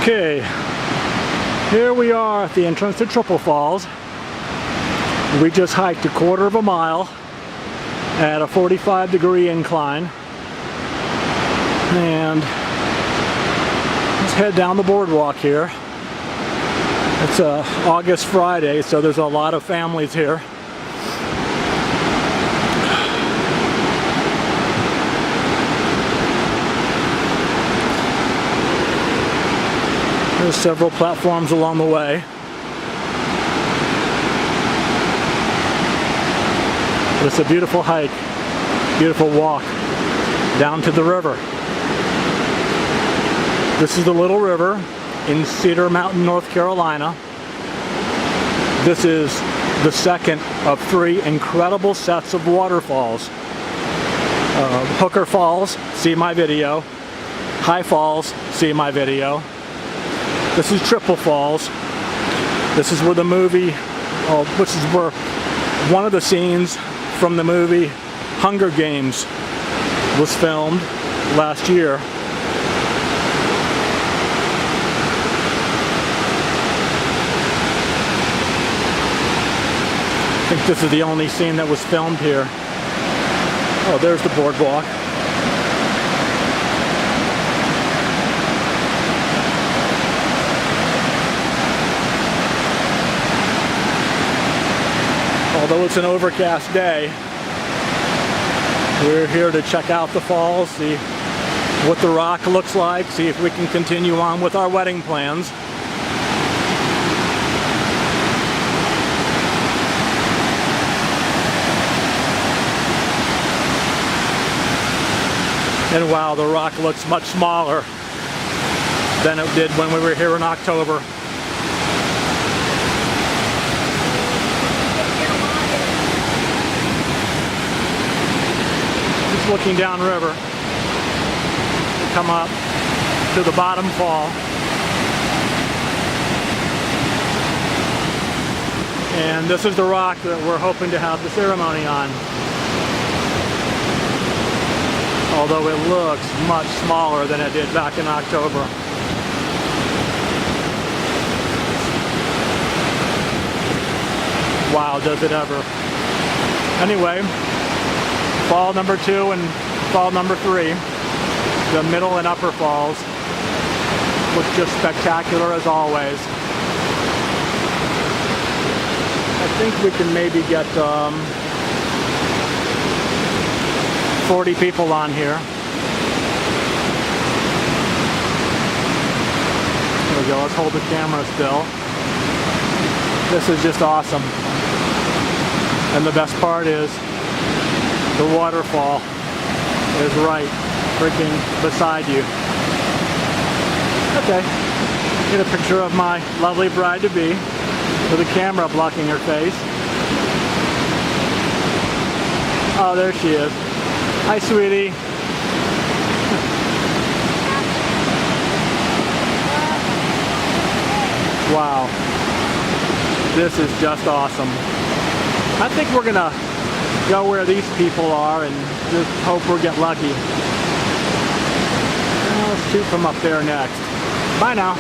Okay, here we are at the entrance to Triple Falls. We just hiked a quarter of a mile at a 45-degree incline, and let's head down the boardwalk here. It's August Friday, so there's a lot of families here. There's several platforms along the way. But it's a beautiful hike, beautiful walk down to the river. This is the Little River in Cedar Mountain, North Carolina. This is the second of three incredible sets of waterfalls. Hooker Falls, see my video. High Falls, see my video. This is Triple Falls. This is where the movie, which is where one of the scenes from the movie Hunger Games was filmed last year. I think this is the only scene that was filmed here. Oh, there's the boardwalk. Although it's an overcast day, we're here to check out the falls, see what the rock looks like, see if we can continue on with our wedding plans. And wow, the rock looks much smaller than it did when we were here in October. Looking downriver, come up to the bottom fall, and this is the rock that we're hoping to have the ceremony on. Although it looks much smaller than it did back in October. Wow, does it ever. Anyway, fall number 2 and fall number 3, the middle and upper falls, look just spectacular as always. I think we can maybe get 40 people on here. There we go, let's hold the camera still. This is just awesome. And the best part is, the waterfall is right freaking beside you. Okay, get a picture of my lovely bride-to-be with a camera blocking her face. Oh, there she is. Hi, sweetie. Wow, this is just awesome. I think we're gonna go where these people are and just hope we get lucky. Let's shoot from up there next. Bye now.